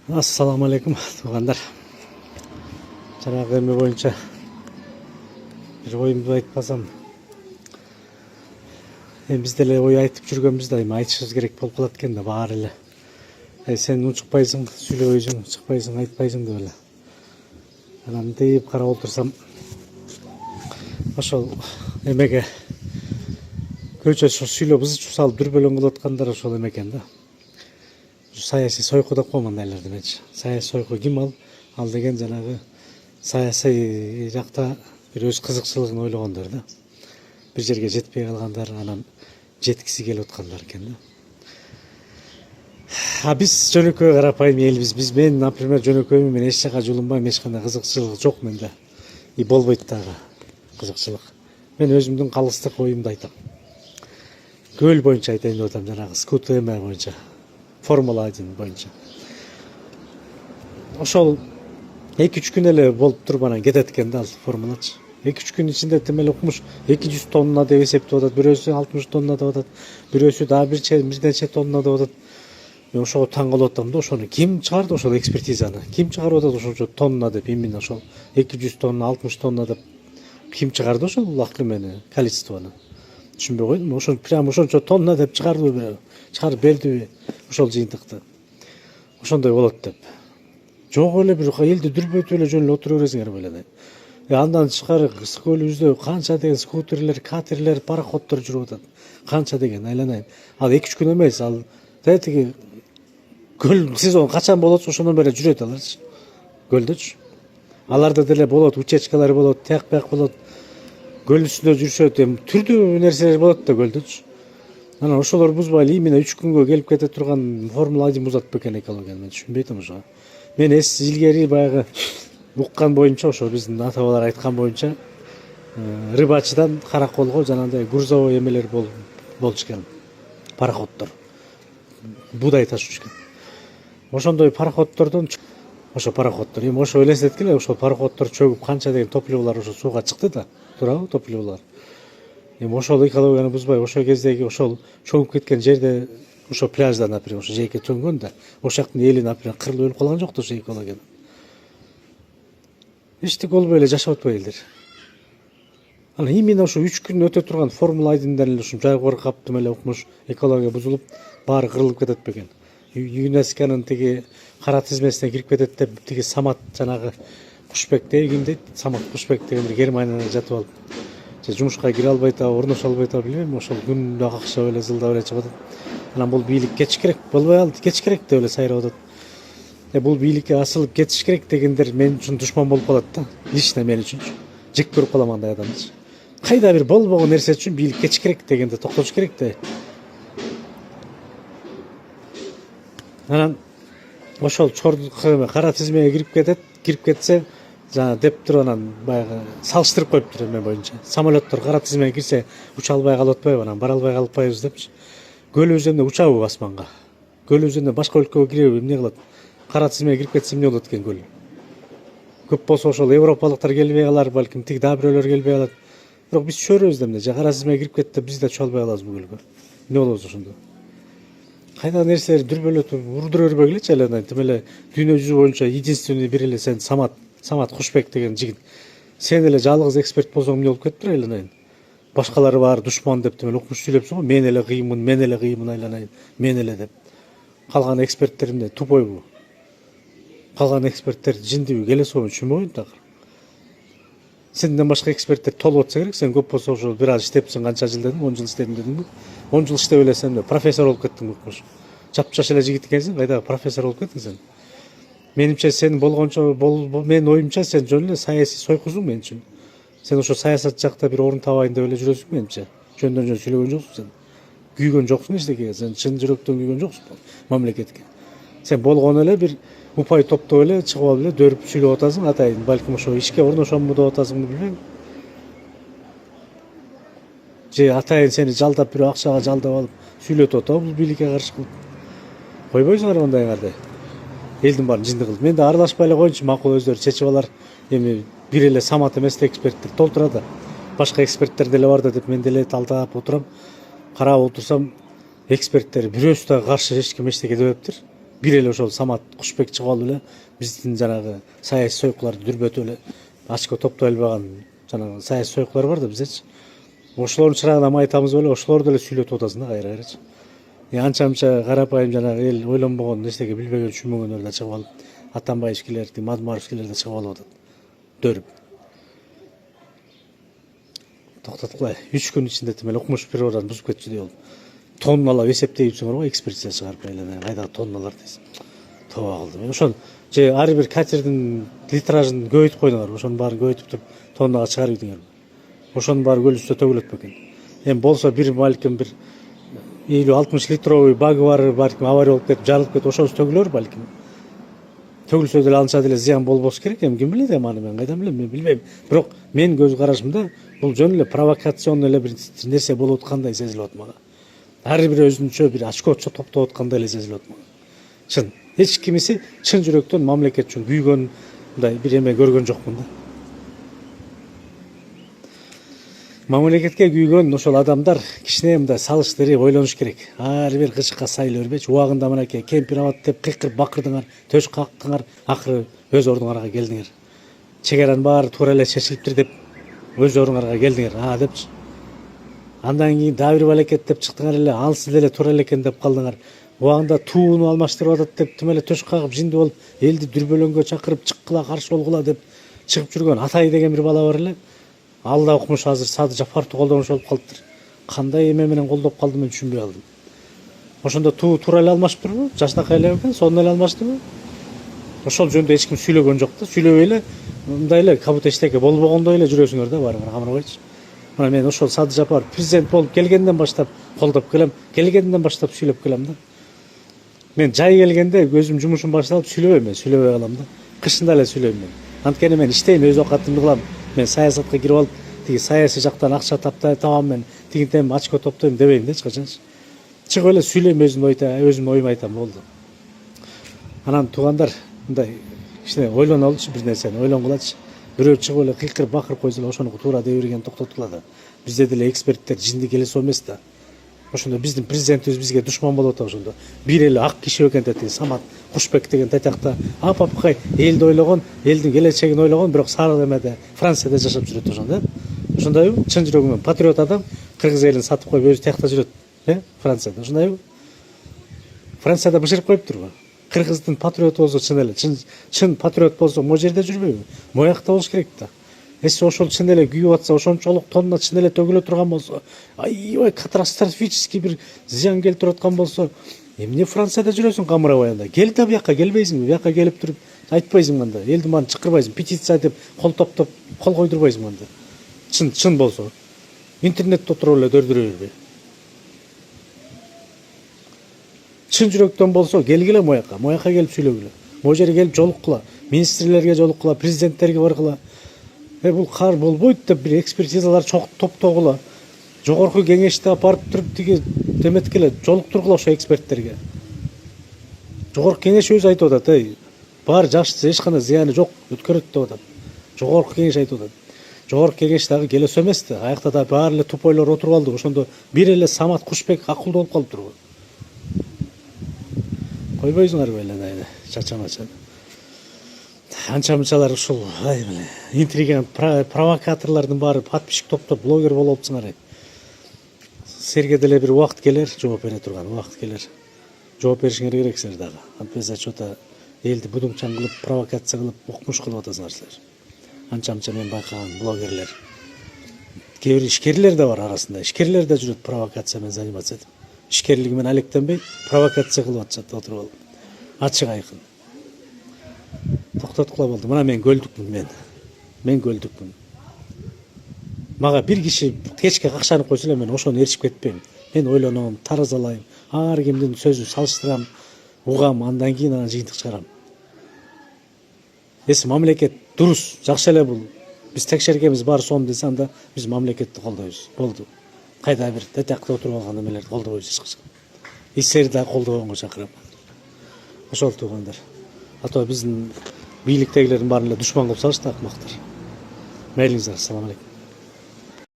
Assalamu alaikum туугандар. Жанагы эме боюнча бир оюмду айтпасам, биз деле ой айтып жүргөнбүз да, эми айтышыбыз керек болуп калат экен да баары эле. Сен учукпайсың, сүйлөбөйсүң, чыкпайсың, айтпайсың деп эле. Анан мынтип карап отурсам, ошол эмеге көчө сүйлөп ызы салып дүрбөлөң кылып аткандар ошол эме экен да. Саясий сойку деп коем андайларды менчи. Саясий сойку ким ал? Ал деген жанагы саясий жакта бир өз кызыкчылыгын ойлогондор да. Бир жерге жетпей калгандар, анан жеткиси келип аткандар экен да. Биз жөнөкөй карапайым элбиз. Мен, например, жөнөкөймүн, мен эч жака жулунбайм, эч кандай кызыкчылык жок менде. И болбойт дагы кызыкчылык. Мен өзүмдүн калыстык оюмду айтам. Көл боюнча айтайын деп атам, жанагы скутер эме боюнча. Формула 1 боюнча. Ошол 2-3 күн эле болуп туруп анан кетет экен да ал формулачы. 2-3 күн ичинде темел укмуш 200 тонна деп эсептеп атат, бирөөсү 60 тонна деп атат, бирөөсү дагы бир нече тонна деп атат. Мен ошого таң калып атам да, ошону ким чыгарды, ошол экспертизаны? Ким чыгарып атат ошончо тонна деп, именно ошол 200 тонна, 60 тонна деп ким чыгарды ошол акымени, количествону? Түшүнбөй койдум. Ошон прямо ошончо тонна деп чыгардыбы бирөө? Чыгарып бердиби ошол жыйынтыкты? Ошондой болот деп. Жок эле бир элди дүрбөтүп эле жөн эле отура бересиңер беле. Андан тышкары көлүбүздө канча деген скутерлер, катерлер, пароходдор жүрүп атат. Канча деген айланайын. Ал 2-3 күн эмес, ал тиги көл сезон качан болот, ошондон бери жүрөт аларчы. Көлдөчү. Аларда деле болот, учечкалар болот, тияк болот. Көл үстүндө жүрүшөт, түрдүү нерселер болот да көлдөчү. Анан ошолор бузбай эле именно 3 күнгө келип кете турган Формула 1 бузат бекен экологияны, мен түшүнбөй атам ошого. Мен илгери баягы уккан боюнча, ошо биздин ата бабалар айткан боюнча, рыбачыдан караколго жанагындай грузовой эмелер болчу экен, пароходдор. Будай ташыйчу экен. Ошондой пароходдордон ошо пароходдор, эми ошо элестеткиле, ошол пароходдор чөгүп канча деген топливолор ошо сууга чыкты да, туурабы топливолор. Эми ошол экологияны бузбай, ошол кездеги ошол чөгүп кеткен жерде, ошо пляжда, например, ошо жээкке төнгөн да, ошол жактын эли, например, кырылып өлүп калган жок да ошо экологияда. Эчтеке болбой эле жашап атпайбы элдер? Анан именно ошо 3 күн өтө турган Формула 1ден эле ушул жайгор каптым эле укмуш, экология бузулуп, баары кырылып кетет бекен. ЮНЕСКОнун тиги кара тизмесине кирип кетет деп, тиги Самат жанагы Кушбек дейт, ким дейт? Самат Кушбек деген бир Германияда жатып алып, жумушка кире албай атабы, орношо албай атабы билбейм, ошол күндө какшап эле зылдап эле чыгып атат. Анан бул бийлик кетиш керек, болбой калды, кетиш керек деп эле сайрап атат. Бул бийликке асылып кетиш керек дегендер мен үчүн душман болуп калат да. Лично мен үчүнчү. Жек көрүп калам андай адамды. Кайда бир болбогон нерсе үчүн бийлик кетиш керек дегенде токтош керек да. Анан ошол кара тизмеге кирип кетсе, жана деп туруп анан баягы салыштырып коюптур эме боюнча. Самолеттор кара тизмеге кирсе уча албай калып атпайбы, анан бара албай калпайбыз депчи. Көл өзүндө учабы асманга? Көл өзүндө башка өлкөгө киреби, эмне кылат? Кара тизмеге кирип кетсе эмне болот экен көл? Көп болсо ошол европалыктар келбей калар, балким тиги дагы бирөөлөр келбей калат. Бирок биз чөйрөбүз да эмне, кара тизмеге кирип кетти деп биз да чыга албай калабыз бул көлгө. Эмне болобуз ошондо? Кайда нерселерди дүрбөлөтүп урдура бербегилечи эле, тим эле дүйнө жүзү боюнча единственный бир эле сен Самат Кушбек деген жигит. Сен эле жалгыз эксперт болсоң эмне болуп кетиптир айланайын. Башкалары баары душман деп тим эле укмуш сүйлөпсүң го, мен эле кыймын айланайын, мен эле деп. Калган эксперттер эмне, тупойбу? Калган эксперттер жиндиби, келесообу, түшүнбөй койдум такыр. Сенден башка эксперттер толуп атса керек, сен көп болсо ошо бир аз иштепсиң, канча жыл дедиң, 10 жыл иштедим дедиңби? 10 жыл иштеп эле сен профессор болуп кеттиң укмуш. Жапжаш эле жигит экенсиң, кайда профессор болуп кеттиң сен? Менимче сен болгончо, менин оюмча сен жөн эле саясий сойкусуң мен үчүн. Сен ошо саясат жакта бир орун табайын деп эле жүрөсүң менимче. Жөндөн жөн сүйлөгөн жоксуң сен. Күйгөн жоксуң эчтекеге, сен чын жүрөктөн күйгөн жоксуң мамлекетке. Сен болгону эле бир упай топтоп эле чыгып алып эле дөрүп сүйлөп атасың, атайын балким ошо ишке орношомбу деп атасыңбы билбейм. Же атайын сени жалдап бирөө акчага жалдап алып сүйлөтүп атабы бул бийликке каршы кылып. Койбойсуңар андайыңарды. Элдин баарын жынды кылып. Мен да аралашпай эле коеюнчу, макул өздөрү чечип алар. Эми бир эле Самат эмес да эксперттер толтура да. Башка эксперттер деле бар да деп мен деле талдап отурам. Карап отурсам, эксперттер бирөөсү да каршы эч ким эчтеке дебептир. бир эле ошол Самат Кушбек чыгып алып эле биздин жанагы саясий сойкуларды дүрбөтүп эле очко топтой албаган жанагы саясий сойкулар бар да биздечи. Ошолордун чырагына май тамызып эле ошолорду эле сүйлөтүп атасың да кайра-кайрачы. Анча мынча карапайым жанагы эл ойлонбогон нерсеге билбеген түшүнбөгөндөр да чыгып алып, Атамбаевскийлер, Мадмаровскийлер да чыгып алып атат. Дөрүп. Токтоткула 3 күн ичинде тимел укмуш природаны бузуп кетчү деп болуп. Тонналап эсептейт жүрсүңөр го, экспертиза чыгарып эле кайдагы тонналар дейсиң. Тоба кылдым. Ошол же ар бир катердин литражын көбөйтүп койдуңар, ошонун баарын көбөйтүп туруп тоннага чыгарып ийдиңер. Ошонун баары көл үстүнө төгүлөт бекен. Эми болсо бир балким бир 50-60 литровый багы бар, балким авария болуп кетип, жарылып кетип, ошонусу төгүлөр балким. Төгүлсө деле анча деле зыян болбош керек. Эми ким билет эми аны мен кайдан билем, мен билбейм. Бирок менин көз карашымда бул жөн эле провокационный эле бир нерсе болуп аткандай сезилип атат мага. Ар бир өзүнчө бир очкочо топтоп аткандай эле сезилип атат мага. Чын, эч кимиси чын жүрөктөн мамлекет үчүн күйгөн мындай бир эме көргөн жокмун да. Мамлекетке күйгөн ошол адамдар кичине мындай салыш берип ойлонуш керек. Ар бир кычыкка сайла бербейчи. Убагында мынакей кемпир абат деп кыйкырып бакырдыңар, төш кактыңар, акыры өз ордуңарга келдиңер. Чек аранын баары туура эле чечилиптир деп өз ордуңарга келдиңер. Депчи. Андан кийин дагы бир балекет деп чыктыңар эле, алсы деле туура эле экен деп калдыңар. Убагында тууну алмаштырып атат деп тим эле төш кагып жинди болуп, элди дүрбөлөңгө чакырып чыккыла, каршы болгула деп чыгып жүргөн Атай деген бир бала бар эле. Ал да укмуш азыр Сады Жапаровду колдонуш болуп калыптыр. Кандай эме менен колдоп калды мен түшүнбөй калдым. Ошондо туура эле алмашыптырбы? Жаштакай эле экен, сонун эле алмаштыбы? Ошол жөнүндө эч ким сүйлөгөн жок да. Сүйлөбөй эле мындай эле кабыт эчтеке болбогондой эле жүрөсүңөр да баарыңар, камырбайчы. Мына мен ошол Сады Жапаров президент болуп келгенден баштап колдоп келем, келгенден баштап сүйлөп келем да. Мен жай келгенде өзүм жумушум башталып сүйлөбөйм, мен сүйлөбөй калам да. Кышында эле сүйлөйм мен. Анткени мен иштейм, өз убактымды кылам. Мен саясатка кирип алып, тиги саясий жактан акча табам мен, тигинтем очко топтойм дебейм да эч качанчы. Чыгып эле сүйлөйм, өзүмдүн оюмду айтам, болду. Анан туугандар мындай кичине ойлонолучу, бир нерсени ойлонгулачы. Бирөө чыгып эле кыйкырып бакырып койсо эле ошонуку туура дей бергени токтоткула да. Бизде деле эксперттер жинди келесо эмес да. Ошондо биздин президентибиз бизге душман болуп атат ошондо. Бир эле ак киши экен тетиги Самат Кушбек деген татакта апапкай элди ойлогон, элдин келечегин ойлогон, бирок сары эмеде Францияда жашап жүрөт ошондо. Ошондойбу? Чын жүрөгүнөн патриот адам кыргыз элин сатып коюп өзү тиякта жүрөт. Францияда. Ошондойбу? Францияда бышырып коюптурбу? Кыргыздын патриоту болсо чын эле, чын патриот болсо могу жерде жүрбөйбү? Моякта болуш керек да. Эс ошол чын эле күйүп атса, ошончолук тонна чын эле төгүлө турган болсо, аябай катастрофический бир зыян келтирип аткан болсо, эмне Францияда жүрөсүң камырабай анда? Кел да буяка келбейсиңби? Буяка келип туруп айтпайсыңбы анда? Элдин баарын чакырбайсың, петиция деп кол топтоп кол койдурбайсыңбы анда? Чын болсо. Интернетте отуруп эле дөrdүрө бербей. Чын жүрөктөн болсо келгиле мояка келип сүйлөгүлө. Могу жерге келип жолуккула, министрлерге жолуккула, президенттерге баргыла. Бул кар болбойт деп бир экспертизалар топтогула. Жогорку кеңеште апарып туруп тиги деметкеле жолуктургула ошо эксперттерге. Жогорку кеңеш өзү айтып атат, баары жакшы, эч кандай зыяны жок, өткөрөт деп атат. Жогорку кеңеш айтып атат. Жогорку кеңеш дагы келесо эмес да, аякта да баары эле тупойлор отуруп алды. Ошондо бир эле Самат Кушбек акылдуу болуп калыптырбы? Койбойсуңарбы эле чача-мача. Анча-мынчалар ушул интригант провокаторлордун баары подписчик топтоп блогер болуп атсыңар. Силерге деле бир убакыт келер, жооп бере турган убакыт келер. Жооп беришиңер керек силер дагы. Антпесе чота элди будуңчан кылып, провокация кылып, укмуш кылып атасыңар силер. Анча-мынча мен байкаган блогерлер. Кээ бир ишкерлер да бар арасында. Ишкерлер да жүрөт провокациямен заниматься этип. Ишкерлиги менен алектенбей, провокация кылып атышат отуруп алып. Ачык айкын. Токтоткула болду. Мына мен көлдүкмүн мен көлдүкмүн. Мага бир киши кечке какшанып койсо эле мен ошону эришип кетпейм. Мен ойлоном, таразалайм, ар кимдин сөзүн салыштырам, угам, андан кийин анан жыйынтык чыгарам. Эси мамлекет дурус, жакшы эле бул. Биз текшергенбиз баары сонун десе, анда биз мамлекетти колдойбуз. Болду. Кайда бир татакта отуруп алган эмелерди колдобойбуз эч качан. Силерди да колдогонго чакырам. Ошол туугандар. А то биздин бийликтегилердин баарын эле душман кылып салышты акмактар. Мейлиңиздер, ассаламу алейкум.